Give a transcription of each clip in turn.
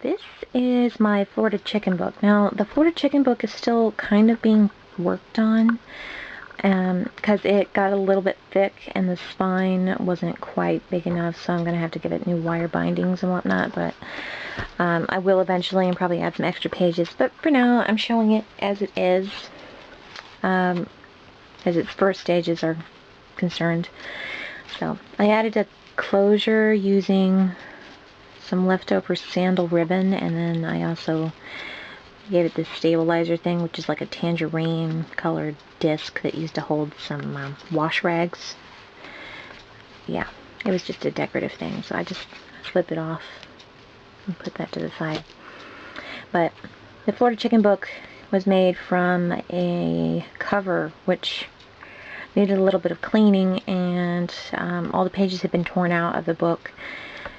This is my Florida Chicken book. Now, the Florida Chicken book is still kind of being worked on because it got a little bit thick and the spine wasn't quite big enough, so I'm going to have to give it new wire bindings and whatnot, but I will eventually and probably add some extra pages, but for now I'm showing it as it is, as its first stages are concerned. So I added a closure using some leftover sandal ribbon, and then I also gave it this stabilizer thing, which is like a tangerine colored disc that used to hold some wash rags. Yeah, it was just a decorative thing, so I just flip it off and put that to the side. But the Florida Chicken book was made from a cover which needed a little bit of cleaning, and all the pages had been torn out of the book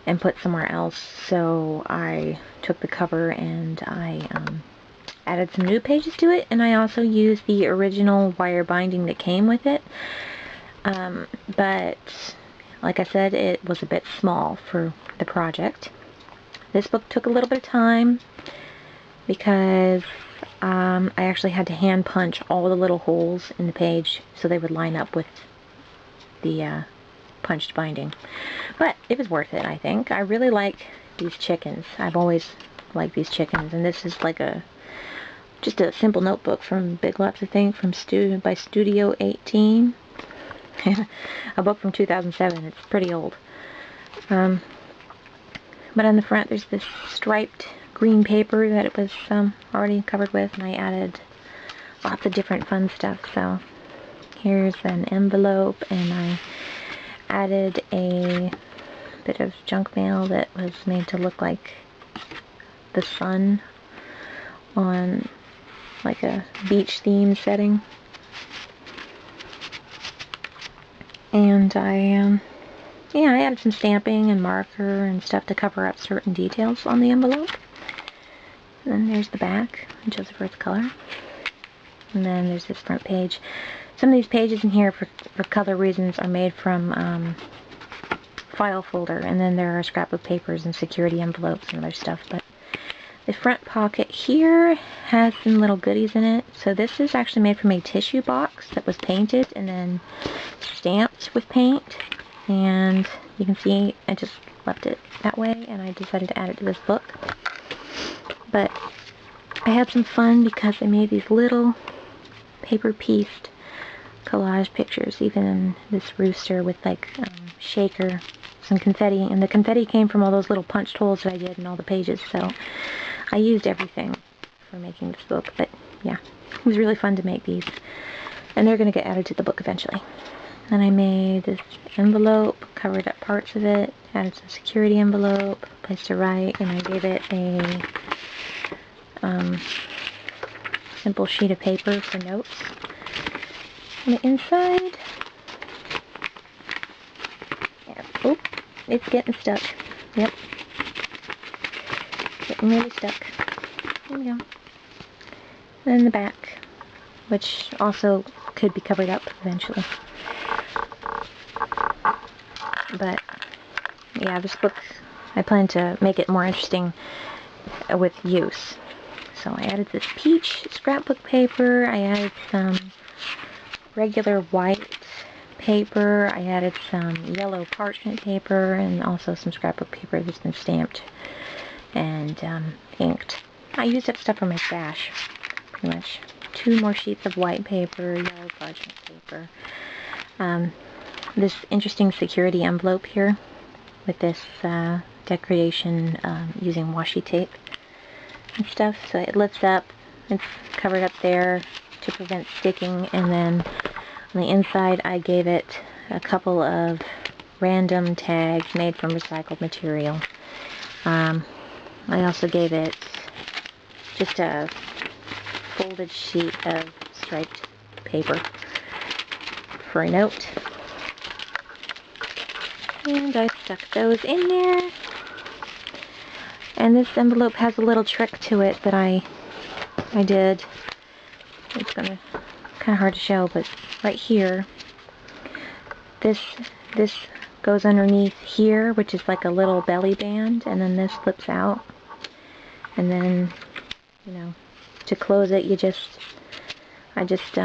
and put somewhere else, so I took the cover and I added some new pages to it, and I also used the original wire binding that came with it, but like I said, it was a bit small for the project. This book took a little bit of time because I actually had to hand punch all the little holes in the page so they would line up with the punched binding. But it was worth it, I think. I really like these chickens. I've always liked these chickens, and this is like just a simple notebook from Big Lots, I think, by Studio 18. A book from 2007. It's pretty old. But on the front there's this striped green paper that it was already covered with, and I added lots of different fun stuff. So here's an envelope, and I added a bit of junk mail that was made to look like the sun on like a beach theme setting. And I added some stamping and marker and stuff to cover up certain details on the envelope. And then there's the back, Joseph Earth color. And then there's this front page. Some of these pages in here, for color reasons, are made from file folder, and then there are scrapbook papers and security envelopes and other stuff. But the front pocket here has some little goodies in it. So this is actually made from a tissue box that was painted and then stamped with paint. And you can see I just left it that way, and I decided to add it to this book. But I had some fun because I made these little paper-pieced collage pictures, even in this rooster with like shaker, some confetti, and the confetti came from all those little punched holes that I did in all the pages, so I used everything for making this book. But yeah, it was really fun to make these, and they're going to get added to the book eventually. Then I made this envelope, covered up parts of it, added some security envelope, place to write, and I gave it a simple sheet of paper for notes. On the inside, yeah, oh, it's getting stuck. Yep, getting really stuck. There we go. And then the back, which also could be covered up eventually. But yeah, this book, I plan to make it more interesting with use. So I added this peach scrapbook paper, I added some regular white paper, I added some yellow parchment paper, and also some scrapbook paper that's been stamped and inked. I used up stuff from my stash, pretty much. 2 more sheets of white paper, yellow parchment paper. This interesting security envelope here with this decoration using washi tape and stuff, so it lifts up, it's covered up there to prevent sticking, and then on the inside I gave it a couple of random tags made from recycled material. I also gave it just a folded sheet of striped paper for a note, and I stuck those in there. And this envelope has a little trick to it that I did. It's kind of hard to show, but right here, this goes underneath here, which is like a little belly band, and then this flips out. And then, you know, to close it, I just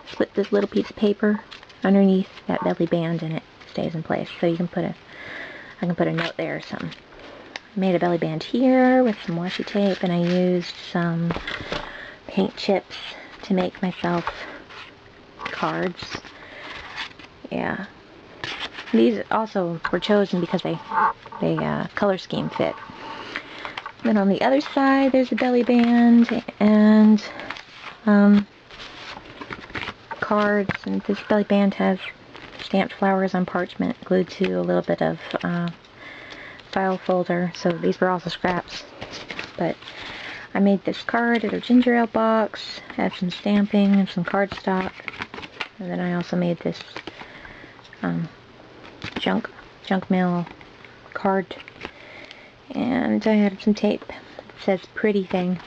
slip this little piece of paper underneath that belly band, and it stays in place. So you can I can put a note there or something. I made a belly band here with some washi tape, and I used some paint chips to make myself cards. Yeah. These also were chosen because they color scheme fit. Then on the other side, there's a belly band and cards, and this belly band has stamped flowers on parchment glued to a little bit of file folder. So these were also scraps, but I made this card at a ginger ale box, had some stamping and some cardstock, and then I also made this junk mail card, and I added some tape that says pretty thing.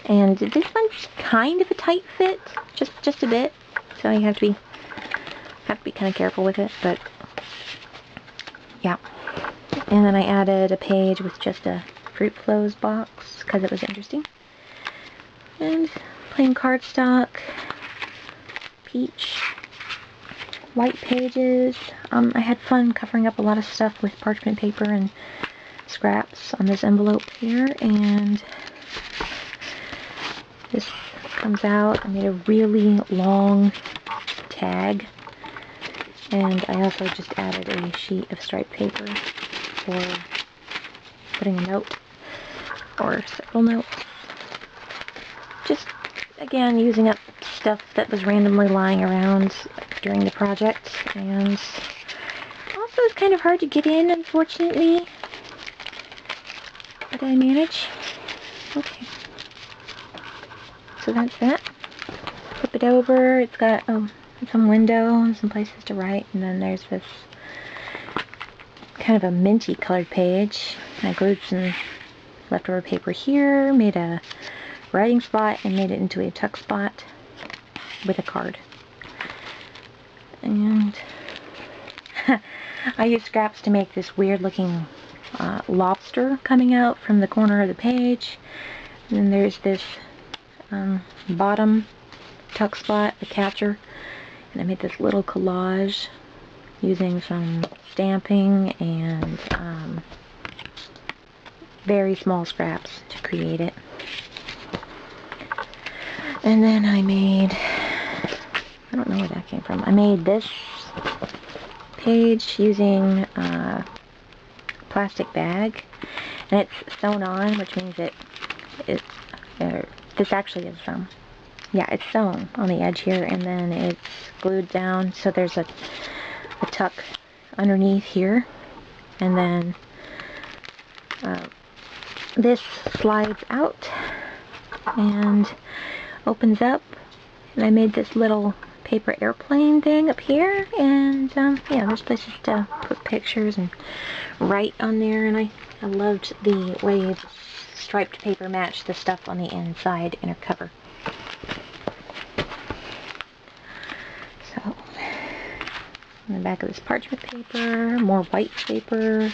And this one's kind of a tight fit, just a bit, so you have to be kind of careful with it, but yeah. And then I added a page with just a Fruit Flows box because it was interesting. And plain cardstock, peach, white pages. I had fun covering up a lot of stuff with parchment paper and scraps on this envelope here, and this comes out. I made a really long tag, and I also just added a sheet of striped paper for putting a note or several notes. Just, again, using up stuff that was randomly lying around during the project, and also it's kind of hard to get in, unfortunately, but I manage. Okay. So that's that. Flip it over. It's got some window and some places to write, and then there's this kind of a minty colored page. I glued some leftover paper here, made a writing spot, and made it into a tuck spot with a card. And I used scraps to make this weird looking lobster coming out from the corner of the page. And then there's this bottom tuck spot, the catcher, and I made this little collage using some stamping and very small scraps to create it. And then I made, I don't know where that came from, I made this page using a plastic bag, and it's sewn on, which means this actually is yeah, it's sewn on the edge here, and then it's glued down, so there's a tuck underneath here, and then this slides out and opens up, and I made this little paper airplane thing up here, and yeah, there's places to put pictures and write on there, and I loved the way the striped paper matched the stuff on the inside inner cover. So, on the back of this parchment paper, more white paper,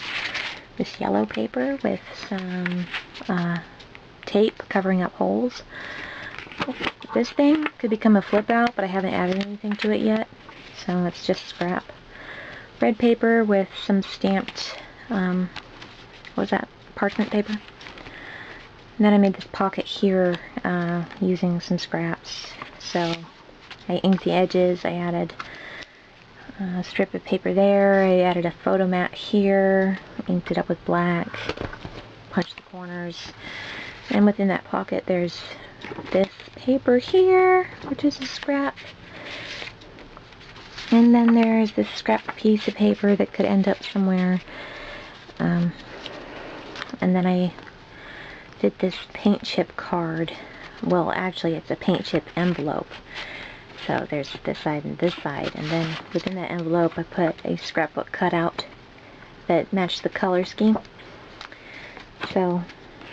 this yellow paper with some tape covering up holes. This thing could become a flip out, but I haven't added anything to it yet, so it's just scrap. Red paper with some stamped, what was that, parchment paper. And then I made this pocket here using some scraps. So I inked the edges, I added a strip of paper there, I added a photo mat here, inked it up with black, punched the corners, and within that pocket there's this paper here, which is a scrap, and then there's this scrap piece of paper that could end up somewhere, and then I did this paint chip card. Well, actually it's a paint chip envelope, so there's this side and this side, and then within that envelope I put a scrapbook cutout that matched the color scheme, so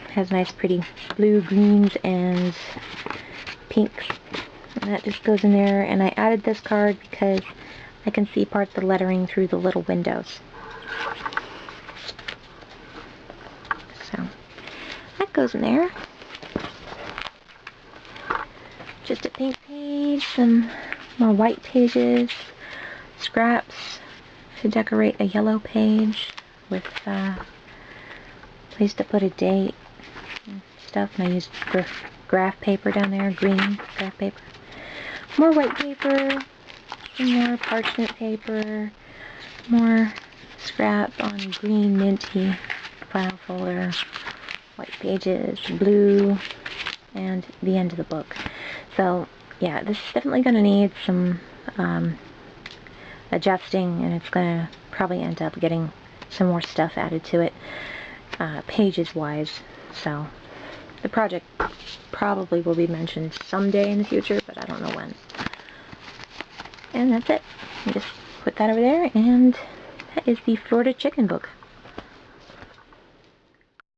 it has nice pretty blue, greens, and pinks, and that just goes in there. And I added this card because I can see part of the lettering through the little windows. goes in there. Just a pink page, some more white pages, scraps to decorate a yellow page with place to put a date and stuff. And I used graph paper down there, green graph paper. More white paper, some more parchment paper, more scrap on green minty file folder, white pages, blue, and the end of the book. So yeah, this is definitely going to need some adjusting, and it's going to probably end up getting some more stuff added to it, pages wise. So the project probably will be mentioned someday in the future, but I don't know when. And that's it. You just put that over there, and that is the Florida Chicken book.